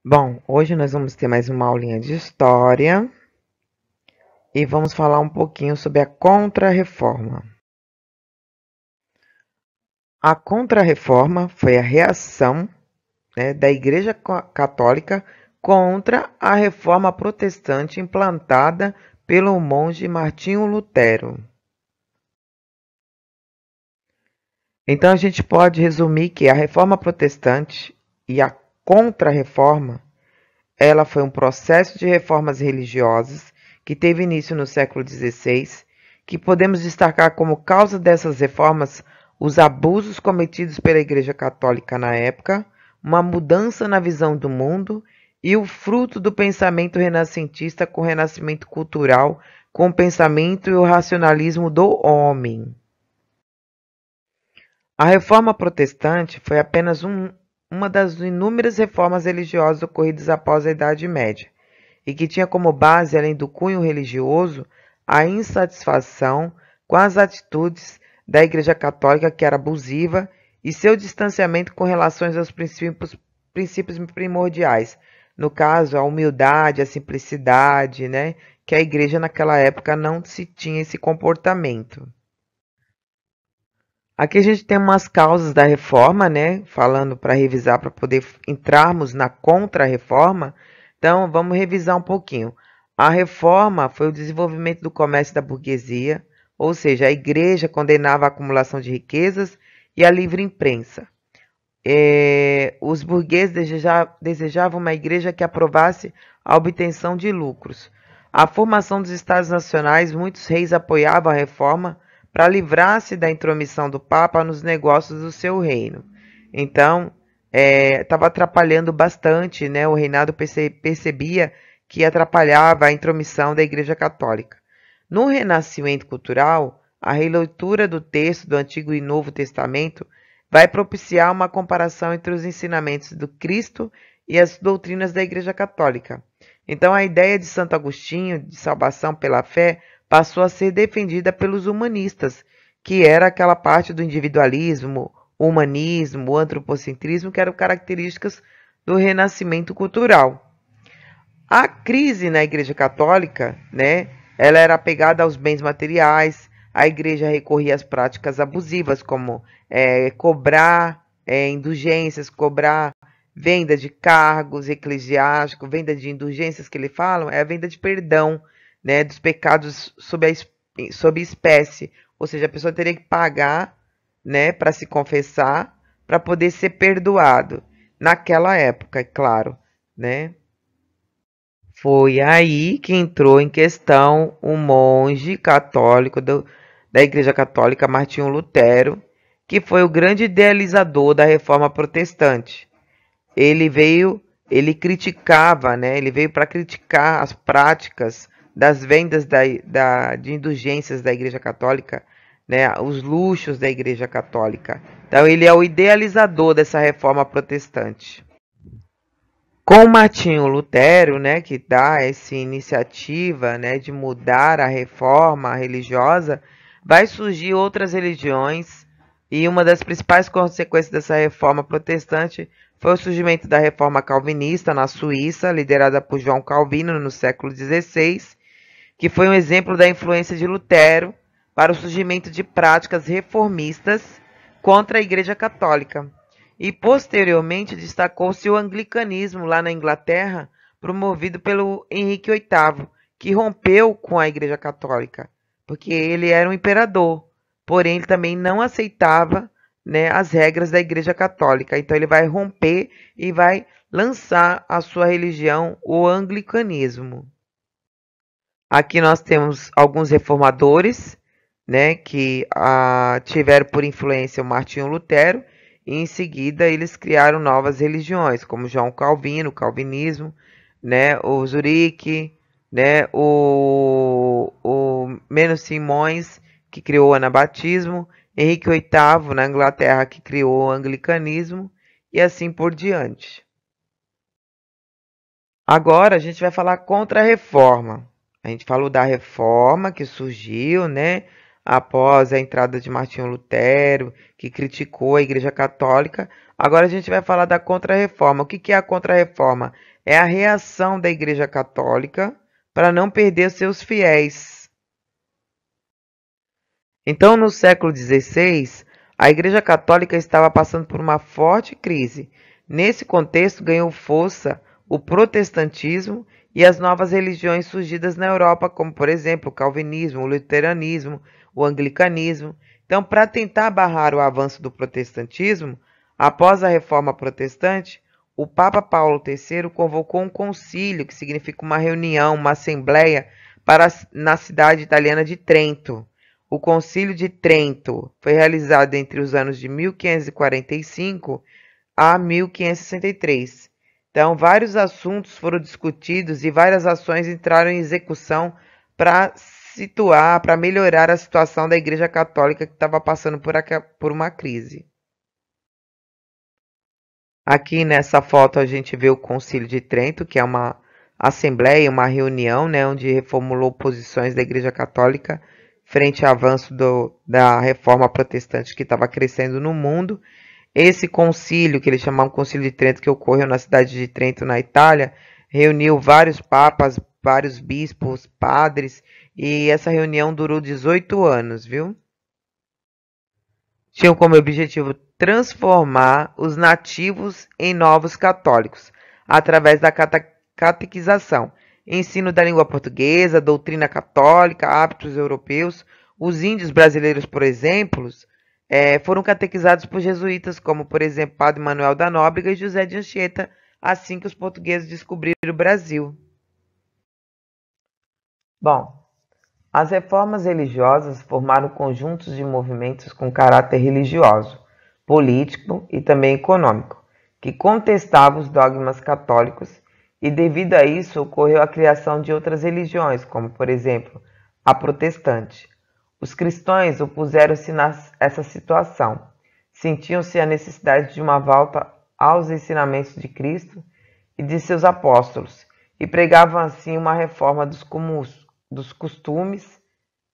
Bom, hoje nós vamos ter mais uma aulinha de história e vamos falar um pouquinho sobre a Contra-Reforma. A Contra-Reforma foi a reação, da Igreja Católica contra a reforma protestante implantada pelo monge Martinho Lutero. Então a gente pode resumir que a reforma protestante e a Contra-Reforma ela foi um processo de reformas religiosas que teve início no século XVI, que podemos destacar como causa dessas reformas os abusos cometidos pela Igreja Católica na época, uma mudança na visão do mundo e o fruto do pensamento renascentista com o renascimento cultural, com o pensamento e o racionalismo do homem. A reforma protestante foi apenas uma das inúmeras reformas religiosas ocorridas após a Idade Média, e que tinha como base, além do cunho religioso, a insatisfação com as atitudes da Igreja Católica, que era abusiva, e seu distanciamento com relações aos princípios primordiais. No caso, a humildade, a simplicidade, que a Igreja naquela época não se tinha esse comportamento. Aqui a gente tem umas causas da reforma, falando para revisar, para poder entrarmos na contra-reforma. Então, vamos revisar um pouquinho. A reforma foi o desenvolvimento do comércio da burguesia, ou seja, a igreja condenava a acumulação de riquezas e a livre imprensa. Os burgueses desejavam uma igreja que aprovasse a obtenção de lucros. A formação dos estados nacionais, muitos reis apoiavam a reforma para livrar-se da intromissão do Papa nos negócios do seu reino. Então, estava atrapalhando bastante, o reinado percebia que atrapalhava a intromissão da Igreja Católica. No Renascimento Cultural, a releitura do texto do Antigo e Novo Testamento vai propiciar uma comparação entre os ensinamentos do Cristo e as doutrinas da Igreja Católica. Então, a ideia de Santo Agostinho de salvação pela fé passou a ser defendida pelos humanistas, que era aquela parte do individualismo, o humanismo, o antropocentrismo, que eram características do renascimento cultural. A crise na Igreja Católica, ela era apegada aos bens materiais, a Igreja recorria às práticas abusivas, como cobrar indulgências, cobrar venda de cargos eclesiásticos, venda de indulgências que eles falam, é a venda de perdão, dos pecados sob espécie, ou seja, a pessoa teria que pagar, para se confessar, para poder ser perdoado. Naquela época, é claro, Foi aí que entrou em questão o monge católico da Igreja Católica, Martinho Lutero, que foi o grande idealizador da Reforma Protestante. Ele criticava, ele veio para criticar as práticas das vendas de indulgências da Igreja Católica, os luxos da Igreja Católica. Então, ele é o idealizador dessa reforma protestante. Com Martinho Lutero, que dá essa iniciativa, de mudar a reforma religiosa, vai surgir outras religiões e uma das principais consequências dessa reforma protestante foi o surgimento da reforma calvinista na Suíça, liderada por João Calvino no século XVI, que foi um exemplo da influência de Lutero para o surgimento de práticas reformistas contra a Igreja Católica. E posteriormente destacou-se o anglicanismo lá na Inglaterra, promovido pelo Henrique VIII, que rompeu com a Igreja Católica, porque ele era um imperador, porém ele também não aceitava, as regras da Igreja Católica. Então ele vai romper e vai lançar a sua religião, o anglicanismo. Aqui nós temos alguns reformadores, que tiveram por influência o Martinho Lutero, e em seguida eles criaram novas religiões, como João Calvino, o calvinismo, o Zurique, o Menos Simões, que criou o anabatismo, Henrique VIII, na Inglaterra, que criou o anglicanismo, e assim por diante. Agora a gente vai falar contra a reforma. A gente falou da reforma que surgiu, após a entrada de Martinho Lutero, que criticou a Igreja Católica. Agora a gente vai falar da Contra-Reforma. O que é a Contra-Reforma? É a reação da Igreja Católica para não perder seus fiéis. Então, no século XVI, a Igreja Católica estava passando por uma forte crise. Nesse contexto, ganhou força o protestantismo e as novas religiões surgidas na Europa, como, por exemplo, o calvinismo, o luteranismo, o anglicanismo. Então, para tentar barrar o avanço do protestantismo, após a Reforma Protestante, o Papa Paulo III convocou um concílio, que significa uma reunião, uma assembleia, na cidade italiana de Trento. O Concílio de Trento foi realizado entre os anos de 1545 a 1563. Então, vários assuntos foram discutidos e várias ações entraram em execução para para melhorar a situação da Igreja Católica que estava passando por uma crise. Aqui nessa foto a gente vê o Concílio de Trento, que é uma assembleia, uma reunião, né, onde reformulou posições da Igreja Católica frente ao avanço da reforma protestante que estava crescendo no mundo. Esse concílio, que eles chamavam Concílio de Trento, que ocorreu na cidade de Trento, na Itália, reuniu vários papas, vários bispos, padres, e essa reunião durou 18 anos, viu? Tinham como objetivo transformar os nativos em novos católicos, através da catequização, ensino da língua portuguesa, doutrina católica, hábitos europeus. Os índios brasileiros, por exemplo, foram catequizados por jesuítas, como, por exemplo, Padre Manuel da Nóbrega e José de Anchieta, assim que os portugueses descobriram o Brasil. Bom, as reformas religiosas formaram conjuntos de movimentos com caráter religioso, político e também econômico, que contestavam os dogmas católicos, e devido a isso ocorreu a criação de outras religiões, como, por exemplo, a protestante. Os cristãos opuseram-se a essa situação, sentiam-se a necessidade de uma volta aos ensinamentos de Cristo e de seus apóstolos, e pregavam assim uma reforma dos costumes,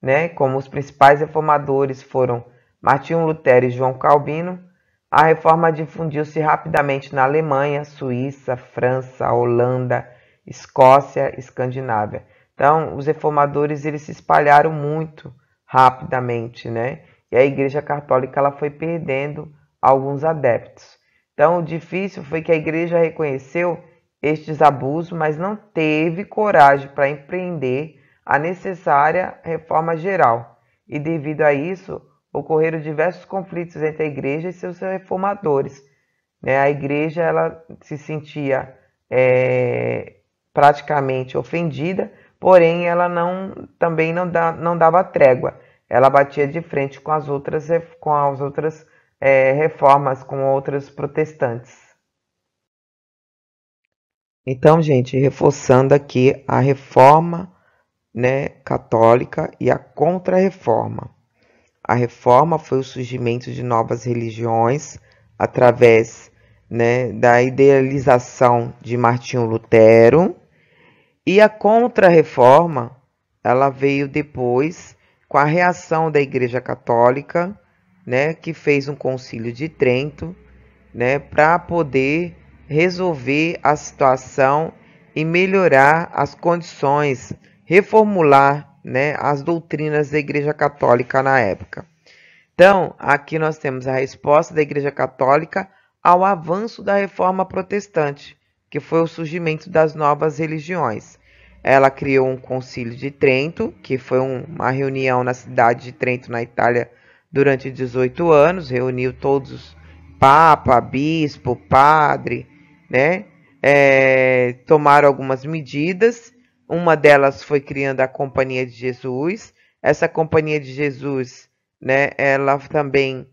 né? Como os principais reformadores foram Martinho Lutero e João Calvino. A reforma difundiu-se rapidamente na Alemanha, Suíça, França, Holanda, Escócia, Escandinávia. Então, os reformadores eles se espalharam muito rapidamente, né? E a Igreja Católica ela foi perdendo alguns adeptos. Então, o difícil foi que a Igreja reconheceu estes abusos, mas não teve coragem para empreender a necessária reforma geral. E devido a isso, ocorreram diversos conflitos entre a Igreja e seus reformadores. A Igreja ela se sentia praticamente ofendida, porém ela também não dava trégua. Ela batia de frente com as outras reformas, com outras protestantes. Então, gente, reforçando aqui a reforma, né, católica e a contra-reforma. A reforma foi o surgimento de novas religiões através, né, da idealização de Martinho Lutero, e a contra-reforma ela veio depois com a reação da Igreja Católica, né, que fez um concílio de Trento, né, para poder resolver a situação e melhorar as condições, reformular, né, as doutrinas da Igreja Católica na época. Então, aqui nós temos a resposta da Igreja Católica ao avanço da Reforma Protestante, que foi o surgimento das novas religiões. Ela criou um concílio de Trento, que foi uma reunião na cidade de Trento, na Itália, durante 18 anos, reuniu todos os papa, bispo, padre, né? Tomaram algumas medidas. Uma delas foi criando a Companhia de Jesus. Essa Companhia de Jesus, né, ela também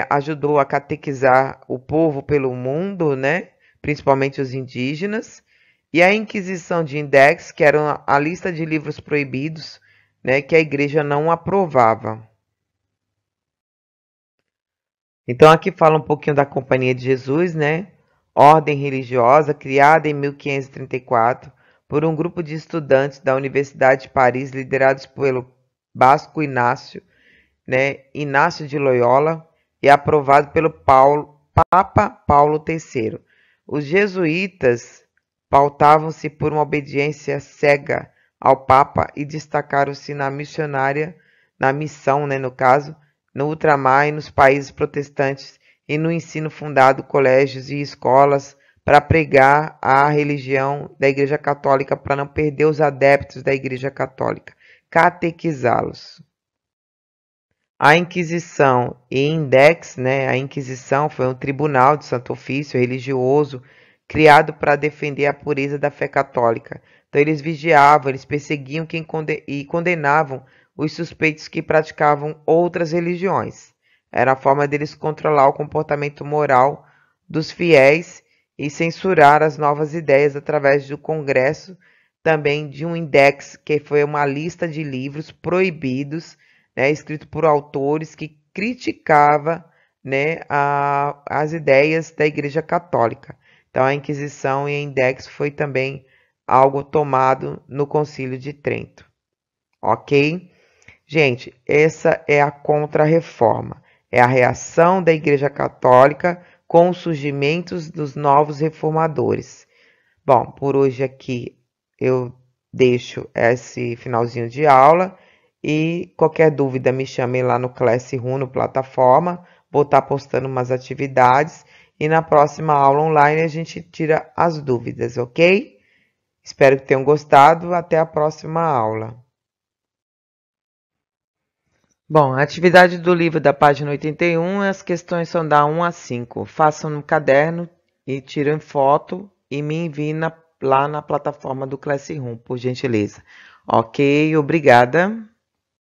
ajudou a catequizar o povo pelo mundo, né, principalmente os indígenas. E a Inquisição de Index, que era a lista de livros proibidos, né, que a igreja não aprovava. Então aqui fala um pouquinho da Companhia de Jesus, né? Ordem religiosa criada em 1534 por um grupo de estudantes da Universidade de Paris, liderados pelo Basco Inácio, né, Inácio de Loyola e aprovado pelo Papa Paulo III. Os jesuítas pautavam-se por uma obediência cega ao Papa e destacaram-se na na missão, né, no caso, no ultramar e nos países protestantes e no ensino fundado colégios e escolas para pregar a religião da Igreja Católica para não perder os adeptos da Igreja Católica, catequizá-los. A Inquisição e Index, né? A Inquisição foi um tribunal de santo ofício religioso criado para defender a pureza da fé católica. Então eles vigiavam, eles perseguiam e condenavam os suspeitos que praticavam outras religiões. Era a forma deles controlar o comportamento moral dos fiéis e censurar as novas ideias através do Congresso, também de um index, que foi uma lista de livros proibidos, né, escrito por autores que criticava, né, as ideias da Igreja Católica. Então, a Inquisição e a Index foi também algo tomado no Concílio de Trento. Ok? Gente, essa é a Contra-Reforma. É a reação da Igreja Católica com os surgimentos dos novos reformadores. Bom, por hoje aqui eu deixo esse finalzinho de aula e qualquer dúvida me chame lá no Classroom, no plataforma. Vou estar postando umas atividades e na próxima aula online a gente tira as dúvidas, ok? Espero que tenham gostado. Até a próxima aula. Bom, a atividade do livro da página 81, as questões são da 1 a 5. Façam no caderno e tirem foto e me enviem lá na plataforma do Classroom, por gentileza. Ok, obrigada.